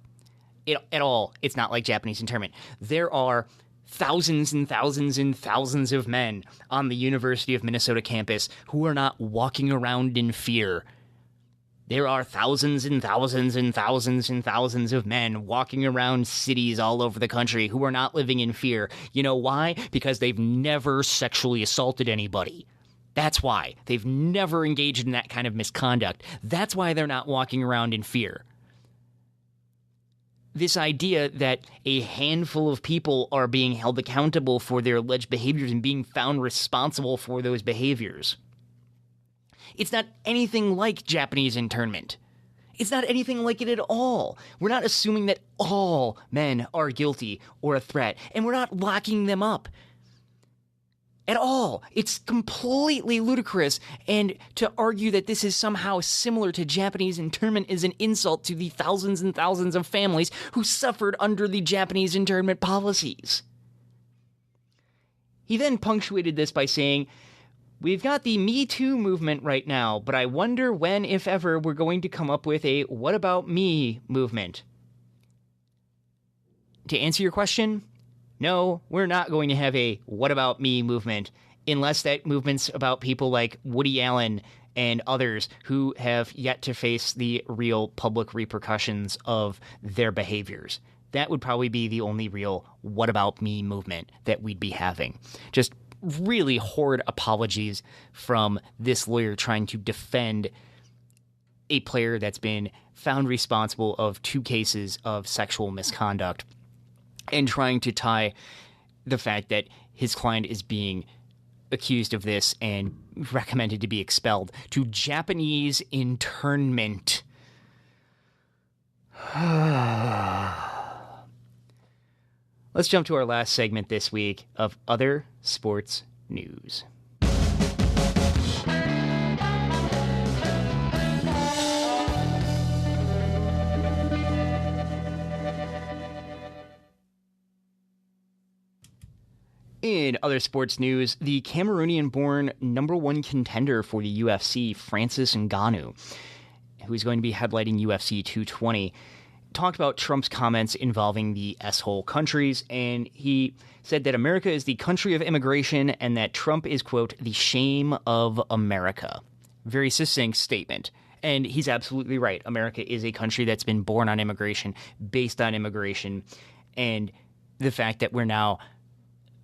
It's not like Japanese internment. There are thousands and thousands and thousands of men on the University of Minnesota campus who are not walking around in fear. There are thousands and thousands and thousands and thousands of men walking around cities all over the country who are not living in fear. You know why? Because they've never sexually assaulted anybody. That's why. They've never engaged in that kind of misconduct. That's why they're not walking around in fear. This idea that a handful of people are being held accountable for their alleged behaviors and being found responsible for those behaviors. It's not anything like Japanese internment. It's not anything like it at all. We're not assuming that all men are guilty or a threat, and we're not locking them up at all. It's completely ludicrous, and to argue that this is somehow similar to Japanese internment is an insult to the thousands and thousands of families who suffered under the Japanese internment policies. He then punctuated this by saying, "We've got the Me Too movement right now, but I wonder when, if ever, we're going to come up with a what about me movement." To answer your question, no, we're not going to have a what about me movement unless that movement's about people like Woody Allen and others who have yet to face the real public repercussions of their behaviors. That would probably be the only real what about me movement that we'd be having. Just really horrid apologies from this lawyer trying to defend a player that's been found responsible of 2 cases of sexual misconduct, and trying to tie the fact that his client is being accused of this and recommended to be expelled to Japanese internment. Let's jump to our last segment this week of Other Sports News. In other sports news, the Cameroonian-born #1 contender for the UFC, Francis Ngannou, who is going to be headlining UFC 220, talked about Trump's comments involving the S-hole countries, and he said that America is the country of immigration and that Trump is, quote, the shame of America. Very succinct statement. And he's absolutely right. America is a country that's been born on immigration, based on immigration, and the fact that we're now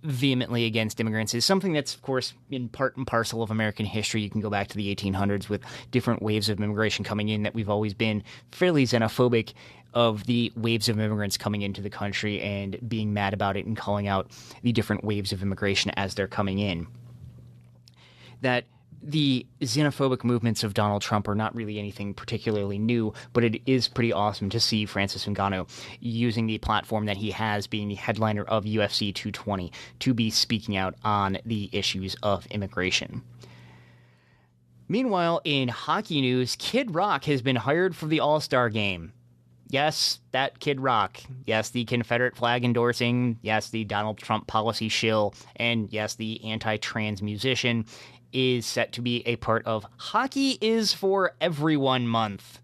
vehemently against immigrants is something that's, of course, in part and parcel of American history. You can go back to the 1800s with different waves of immigration coming in, that we've always been fairly xenophobic of the waves of immigrants coming into the country and being mad about it and calling out the different waves of immigration as they're coming in. that the xenophobic movements of Donald Trump are not really anything particularly new, but it is pretty awesome to see Francis Ngannou using the platform that he has, being the headliner of UFC 220, to be speaking out on the issues of immigration. Meanwhile, in hockey news, Kid Rock has been hired for the All-Star Game. Yes, that Kid Rock. Yes, the Confederate flag endorsing. Yes, the Donald Trump policy shill. And yes, the anti-trans musician is set to be a part of Hockey is for Everyone Month.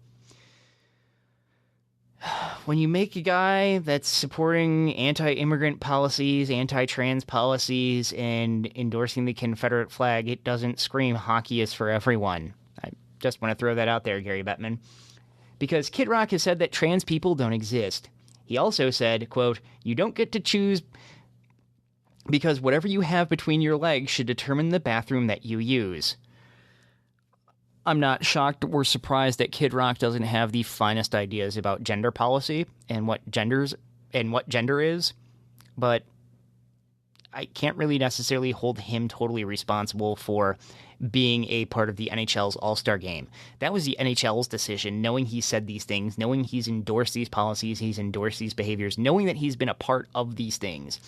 When you make a guy that's supporting anti-immigrant policies, anti-trans policies, and endorsing the Confederate flag, it doesn't scream hockey is for everyone. I just want to throw that out there, Gary Bettman. Because Kid Rock has said that trans people don't exist. He also said, quote, "You don't get to choose because whatever you have between your legs should determine the bathroom that you use." I'm not shocked or surprised that Kid Rock doesn't have the finest ideas about gender policy and what gender is, but I can't really necessarily hold him totally responsible for being a part of the NHL's All-Star Game. That was the NHL's decision, knowing he said these things, knowing he's endorsed these policies, he's endorsed these behaviors, knowing that he's been a part of these things.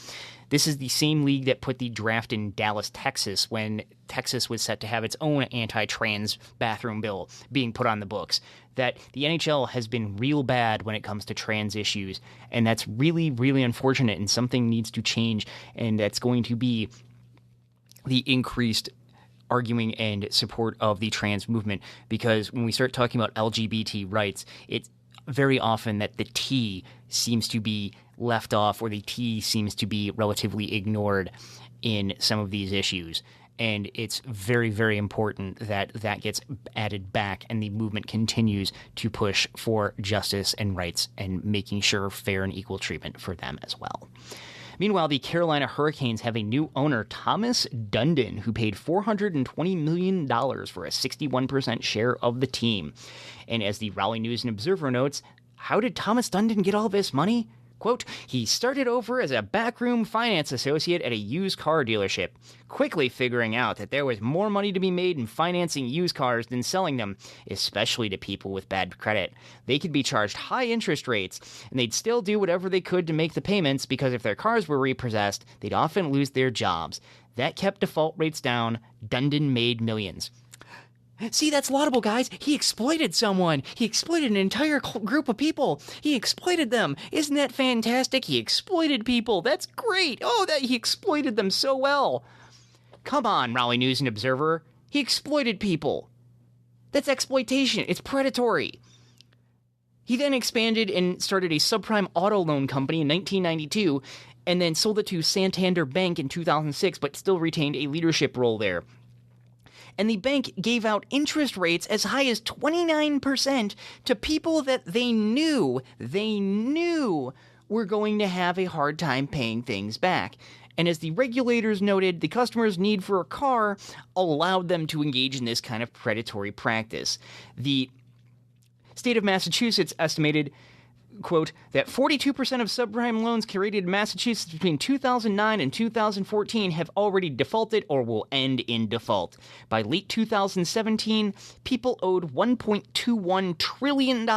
This is the same league that put the draft in Dallas, Texas, when Texas was set to have its own anti-trans bathroom bill being put on the books. That the NHL has been real bad when it comes to trans issues, and that's really, really unfortunate, and something needs to change, and that's going to be the increased arguing and support of the trans movement, because when we start talking about LGBT rights, it's very often that the T seems to be left off, or the T seems to be relatively ignored in some of these issues. And it's very, very important that that gets added back and the movement continues to push for justice and rights and making sure fair and equal treatment for them as well. Meanwhile, the Carolina Hurricanes have a new owner, Thomas Dundon, who paid $420 million for a 61% share of the team. And as the Raleigh News and Observer notes, how did Thomas Dundon get all this money? Quote, "He started over as a backroom finance associate at a used car dealership, quickly figuring out that there was more money to be made in financing used cars than selling them, especially to people with bad credit. They could be charged high interest rates, and they'd still do whatever they could to make the payments because if their cars were repossessed, they'd often lose their jobs. That kept default rates down. Dundon made millions." See, that's laudable, guys. He exploited someone. He exploited an entire group of people. He exploited them. Isn't that fantastic? He exploited people. That's great. Oh, that he exploited them so well. Come on, Raleigh News and Observer. He exploited people. That's exploitation. It's predatory. He then expanded and started a subprime auto loan company in 1992 and then sold it to Santander Bank in 2006, but still retained a leadership role there. And the bank gave out interest rates as high as 29% to people that they knew were going to have a hard time paying things back. And as the regulators noted, the customer's need for a car allowed them to engage in this kind of predatory practice. The state of Massachusetts estimated, quote, that 42% of subprime loans carried in Massachusetts between 2009 and 2014 have already defaulted or will end in default. By late 2017, people owed $1.21 trillion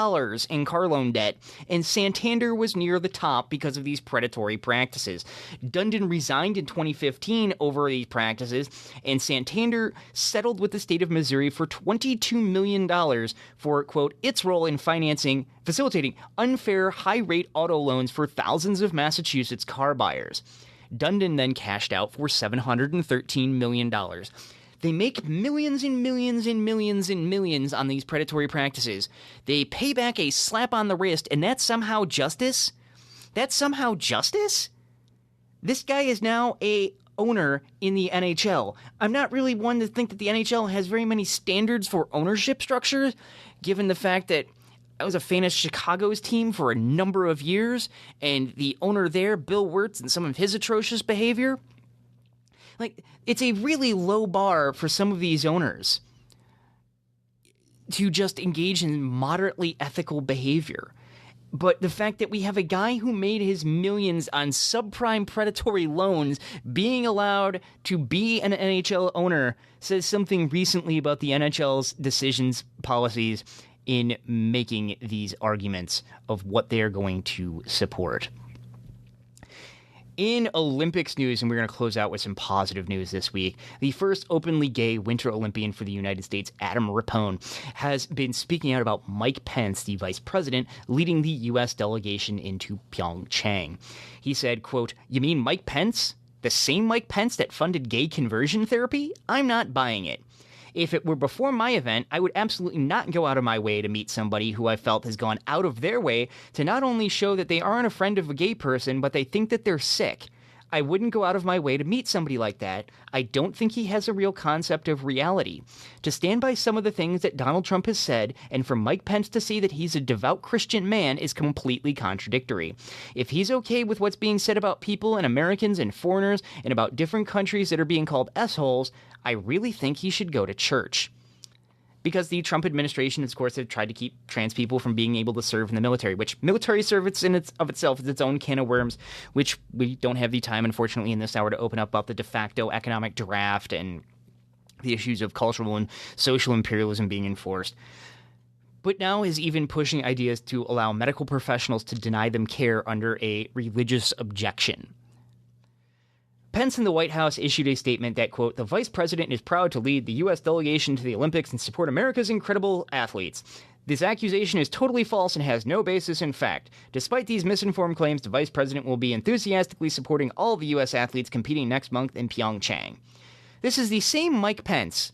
in car loan debt, and Santander was near the top because of these predatory practices. Dundon resigned in 2015 over these practices, and Santander settled with the state of Missouri for $22 million for, quote, its role in facilitating unfair high-rate auto loans for thousands of Massachusetts car buyers. Dundon then cashed out for $713 million. They make millions and millions and millions and millions on these predatory practices. They pay back a slap on the wrist, and that's somehow justice? That's somehow justice? This guy is now a owner in the NHL. I'm not really one to think that the NHL has very many standards for ownership structures, given the fact that I was a fan of Chicago's team for a number of years, and the owner there, Bill Wirtz, and some of his atrocious behavior. Like, it's a really low bar for some of these owners to just engage in moderately ethical behavior. But the fact that we have a guy who made his millions on subprime predatory loans being allowed to be an NHL owner says something recently about the NHL's decisions, policies in making these arguments of what they're going to support. In Olympics news, and we're going to close out with some positive news this week, the first openly gay Winter Olympian for the United States, Adam Rippon, has been speaking out about Mike Pence, the vice president, leading the U.S. delegation into Pyeongchang. He said, quote, "You mean Mike Pence? The same Mike Pence that funded gay conversion therapy? I'm not buying it. If it were before my event, I would absolutely not go out of my way to meet somebody who I felt has gone out of their way to not only show that they aren't a friend of a gay person, but they think that they're sick. I wouldn't go out of my way to meet somebody like that. I don't think he has a real concept of reality. To stand by some of the things that Donald Trump has said, and for Mike Pence to say that he's a devout Christian man is completely contradictory. If he's okay with what's being said about people and Americans and foreigners and about different countries that are being called S-holes, I really think he should go to church." Because the Trump administration, of course, have tried to keep trans people from being able to serve in the military, which military service in itself is its own can of worms, which we don't have the time, unfortunately, in this hour to open up about the de facto economic draft and the issues of cultural and social imperialism being enforced. But now is even pushing ideas to allow medical professionals to deny them care under a religious objection. Pence in the White House issued a statement that, quote, "The vice president is proud to lead the U.S. delegation to the Olympics and support America's incredible athletes. This accusation is totally false and has no basis in fact. Despite these misinformed claims, the vice president will be enthusiastically supporting all of the U.S. athletes competing next month in Pyeongchang." This is the same Mike Pence,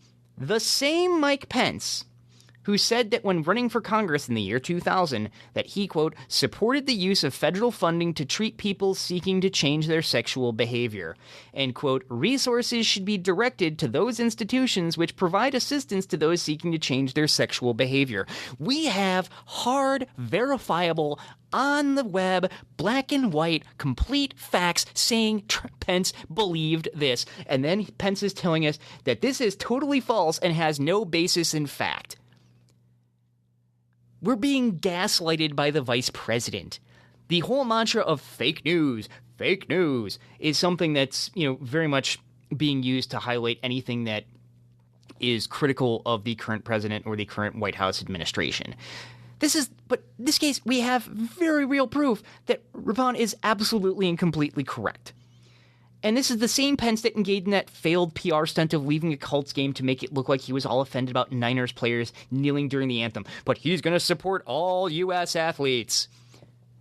who said that when running for Congress in the year 2000, that he, quote, "supported the use of federal funding to treat people seeking to change their sexual behavior," and, quote, "resources should be directed to those institutions which provide assistance to those seeking to change their sexual behavior." We have hard, verifiable, on the web, black and white, complete facts saying Pence believed this. And then Pence is telling us that this is totally false and has no basis in fact. We're being gaslighted by the vice president. The whole mantra of fake news, is something that's, very much being used to highlight anything that is critical of the current president or the current White House administration. But in this case, we have very real proof that Rippon is absolutely and completely correct. And this is the same Pence that engaged in that failed PR stunt of leaving a Colts game to make it look like he was all offended about Niners players kneeling during the anthem. But he's going to support all U.S. athletes.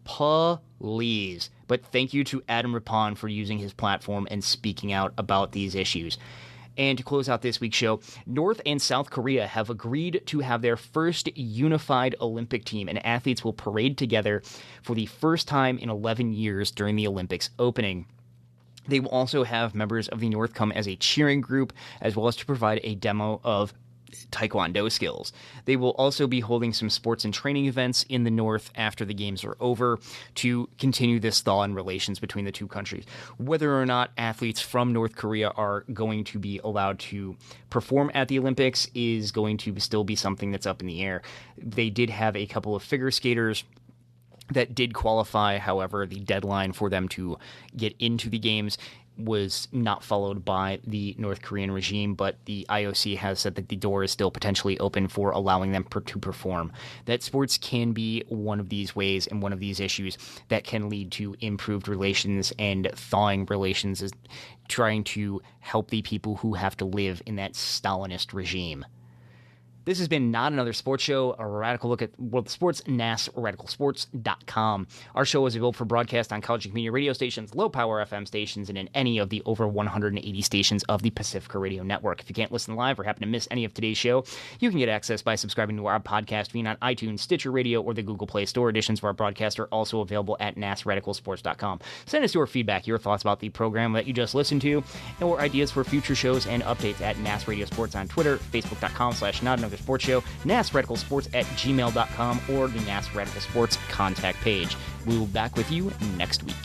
Please. But thank you to Adam Rippon for using his platform and speaking out about these issues. And to close out this week's show, North and South Korea have agreed to have their first unified Olympic team, and athletes will parade together for the first time in 11 years during the Olympics opening. They will also have members of the North come as a cheering group, as well as to provide a demo of Taekwondo skills. They will also be holding some sports and training events in the North after the games are over to continue this thaw in relations between the two countries. Whether or not athletes from North Korea are going to be allowed to perform at the Olympics is going to still be something that's up in the air. They did have a couple of figure skaters that did qualify. However, the deadline for them to get into the games was not followed by the North Korean regime, but the IOC has said that the door is still potentially open for allowing them to perform. That sports can be one of these ways and one of these issues that can lead to improved relations and thawing relations, is trying to help the people who have to live in that Stalinist regime. This has been Not Another Sports Show, a radical look at world sports, NASRadicalsports.com. Our show is available for broadcast on college and community radio stations, low-power FM stations, and in any of the over 180 stations of the Pacifica Radio Network. If you can't listen live or happen to miss any of today's show, you can get access by subscribing to our podcast feed on iTunes, Stitcher Radio, or the Google Play Store. Editions of our broadcast are also available at NASRadicalsports.com. Send us your feedback, your thoughts about the program that you just listened to, or ideas for future shows and updates at NAS Radio Sports on Twitter, Facebook.com/NotAnotherSports Show, NASRadicalsports@gmail.com, or the NAS Radical Sports contact page. We will be back with you next week.